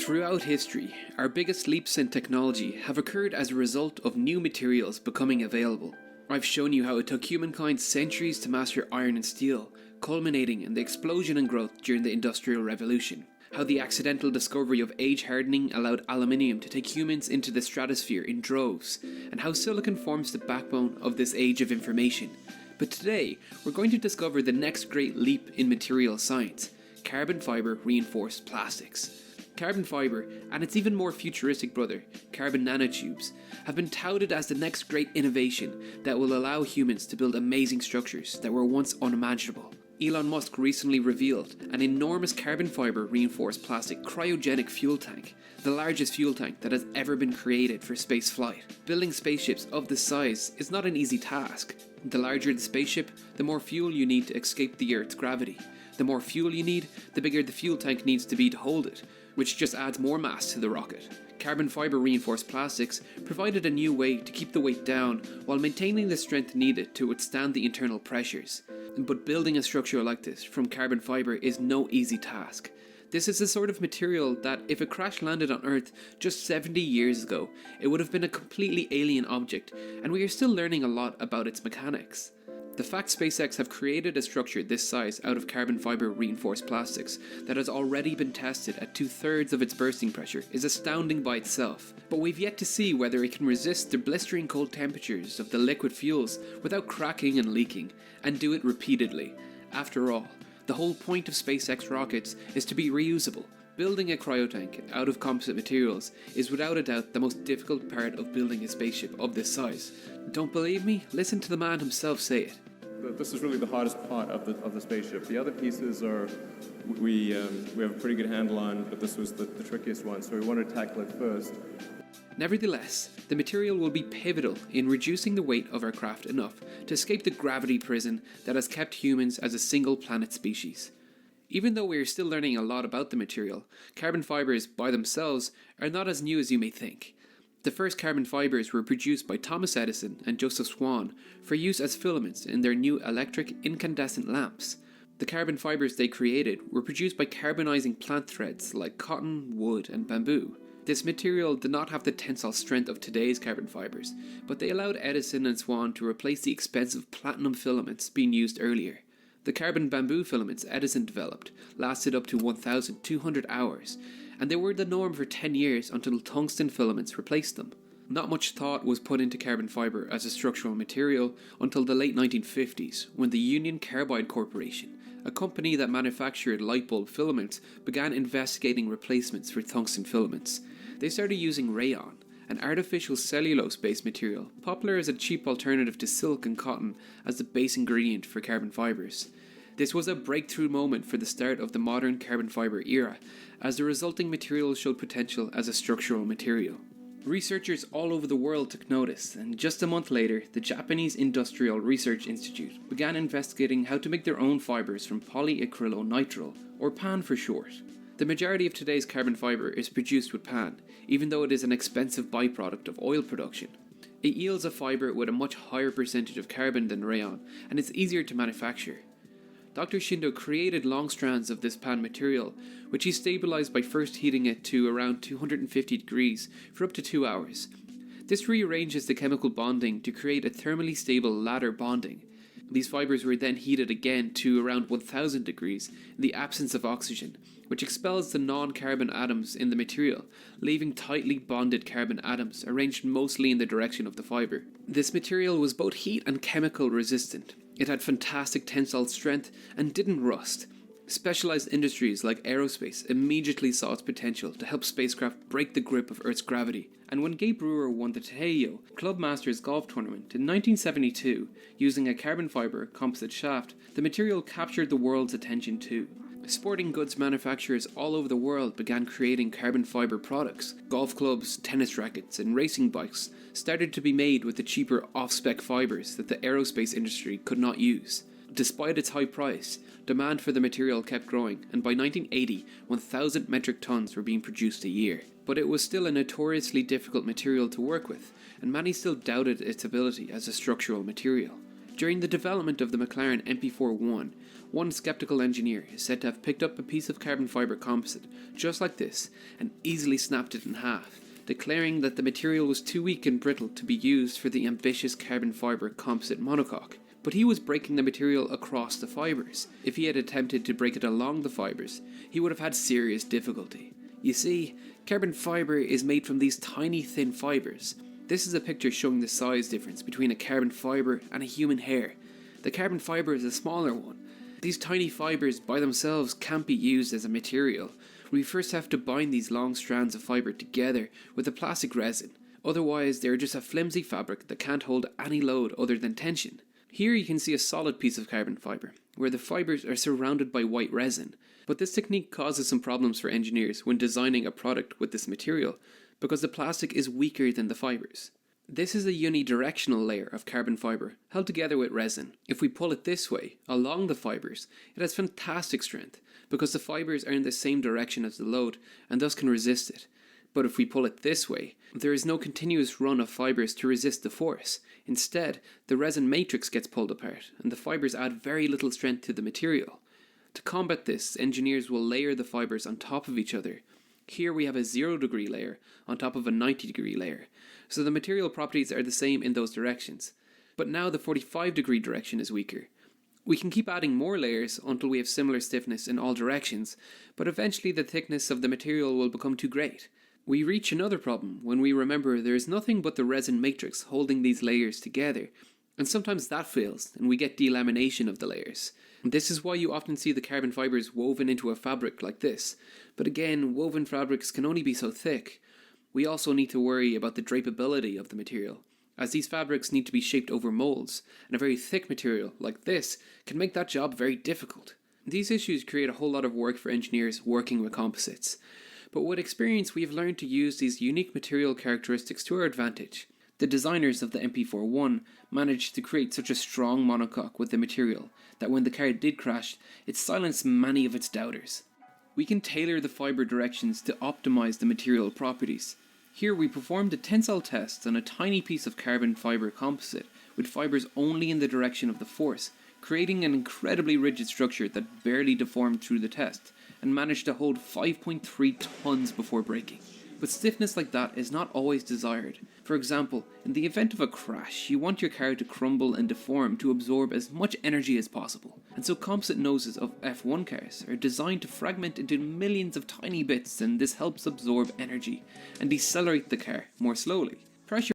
Throughout history, our biggest leaps in technology have occurred as a result of new materials becoming available. I've shown you how it took humankind centuries to master iron and steel, culminating in the explosion in growth during the Industrial Revolution. How the accidental discovery of age hardening allowed aluminium to take humans into the stratosphere in droves, and how silicon forms the backbone of this age of information. But today, we're going to discover the next great leap in material science: carbon fiber reinforced plastics. Carbon fiber, and its even more futuristic brother, carbon nanotubes, have been touted as the next great innovation that will allow humans to build amazing structures that were once unimaginable. Elon Musk recently revealed an enormous carbon fiber reinforced plastic cryogenic fuel tank, the largest fuel tank that has ever been created for space flight. Building spaceships of this size is not an easy task. The larger the spaceship, the more fuel you need to escape the Earth's gravity. The more fuel you need, the bigger the fuel tank needs to be to hold it, which just adds more mass to the rocket. Carbon fiber reinforced plastics provided a new way to keep the weight down while maintaining the strength needed to withstand the internal pressures. But building a structure like this from carbon fiber is no easy task. This is the sort of material that, if it crash landed on Earth just 70 years ago, it would have been a completely alien object, and we are still learning a lot about its mechanics. The fact SpaceX have created a structure this size out of carbon fiber reinforced plastics that has already been tested at 2/3 of its bursting pressure is astounding by itself, but we've yet to see whether it can resist the blistering cold temperatures of the liquid fuels without cracking and leaking, and do it repeatedly. After all, the whole point of SpaceX rockets is to be reusable. Building a cryotank out of composite materials is without a doubt the most difficult part of building a spaceship of this size. Don't believe me? Listen to the man himself say it. This is really the hardest part of the spaceship. The other pieces are we have a pretty good handle on, but this was the trickiest one, so we wanted to tackle it first. Nevertheless, the material will be pivotal in reducing the weight of our craft enough to escape the gravity prison that has kept humans as a single planet species. Even though we are still learning a lot about the material, carbon fibers by themselves are not as new as you may think. The first carbon fibers were produced by Thomas Edison and Joseph Swan for use as filaments in their new electric incandescent lamps. The carbon fibers they created were produced by carbonizing plant threads like cotton, wood, and bamboo. This material did not have the tensile strength of today's carbon fibers, but they allowed Edison and Swan to replace the expensive platinum filaments being used earlier. The carbon bamboo filaments Edison developed lasted up to 1,200 hours, and they were the norm for 10 years until tungsten filaments replaced them. Not much thought was put into carbon fiber as a structural material until the late 1950s, when the Union Carbide Corporation, a company that manufactured light bulb filaments, began investigating replacements for tungsten filaments. They started using rayon, an artificial cellulose-based material, popular as a cheap alternative to silk and cotton as the base ingredient for carbon fibers. This was a breakthrough moment for the start of the modern carbon fiber era, as the resulting material showed potential as a structural material. Researchers all over the world took notice, and just a month later, the Japanese Industrial Research Institute began investigating how to make their own fibers from polyacrylonitrile, or PAN for short. The majority of today's carbon fiber is produced with PAN, even though it is an expensive byproduct of oil production. It yields a fiber with a much higher percentage of carbon than rayon, and it's easier to manufacture. Dr. Shindo created long strands of this PAN material, which he stabilized by first heating it to around 250 degrees for up to 2 hours. This rearranges the chemical bonding to create a thermally stable ladder bonding. These fibers were then heated again to around 1000 degrees in the absence of oxygen, which expels the non-carbon atoms in the material, leaving tightly bonded carbon atoms arranged mostly in the direction of the fiber. This material was both heat and chemical resistant. It had fantastic tensile strength and didn't rust. Specialized industries like aerospace immediately saw its potential to help spacecraft break the grip of Earth's gravity, and when Gabe Brewer won the Tejeo Club Masters golf tournament in 1972 using a carbon fiber composite shaft, the material captured the world's attention too. Sporting goods manufacturers all over the world began creating carbon fiber products. Golf clubs, tennis rackets, and racing bikes started to be made with the cheaper off-spec fibers that the aerospace industry could not use. Despite its high price, demand for the material kept growing, and by 1980, 1,000 metric tons were being produced a year. But it was still a notoriously difficult material to work with, and many still doubted its ability as a structural material. During the development of the McLaren MP4-1, one skeptical engineer is said to have picked up a piece of carbon fibre composite, just like this, and easily snapped it in half, declaring that the material was too weak and brittle to be used for the ambitious carbon fibre composite monocoque. But he was breaking the material across the fibres. If he had attempted to break it along the fibres, he would have had serious difficulty. You see, carbon fibre is made from these tiny thin fibres. This is a picture showing the size difference between a carbon fibre and a human hair. The carbon fibre is a smaller one. These tiny fibres by themselves can't be used as a material. We first have to bind these long strands of fibre together with a plastic resin. Otherwise, they're just a flimsy fabric that can't hold any load other than tension. Here you can see a solid piece of carbon fibre, where the fibres are surrounded by white resin. But this technique causes some problems for engineers when designing a product with this material, because the plastic is weaker than the fibres. This is a unidirectional layer of carbon fibre held together with resin. If we pull it this way, along the fibres, it has fantastic strength, because the fibres are in the same direction as the load and thus can resist it. But if we pull it this way, there is no continuous run of fibres to resist the force. Instead, the resin matrix gets pulled apart, and the fibres add very little strength to the material. To combat this, engineers will layer the fibres on top of each other. Here we have a 0-degree layer on top of a 90-degree layer, so the material properties are the same in those directions. But now the 45-degree direction is weaker. We can keep adding more layers until we have similar stiffness in all directions, but eventually the thickness of the material will become too great. We reach another problem when we remember there is nothing but the resin matrix holding these layers together, and sometimes that fails and we get delamination of the layers. This is why you often see the carbon fibres woven into a fabric like this, but again, woven fabrics can only be so thick. We also need to worry about the drapability of the material, as these fabrics need to be shaped over moulds, and a very thick material like this can make that job very difficult. These issues create a whole lot of work for engineers working with composites, but with experience we have learned to use these unique material characteristics to our advantage. The designers of the MP4-1 managed to create such a strong monocoque with the material that when the car did crash, it silenced many of its doubters. We can tailor the fibre directions to optimize the material properties. Here we performed a tensile test on a tiny piece of carbon fibre composite with fibres only in the direction of the force, creating an incredibly rigid structure that barely deformed through the test and managed to hold 5.3 tons before breaking. But stiffness like that is not always desired. For example, in the event of a crash, you want your car to crumble and deform to absorb as much energy as possible. And so composite noses of F1 cars are designed to fragment into millions of tiny bits, and this helps absorb energy and decelerate the car more slowly. Pressure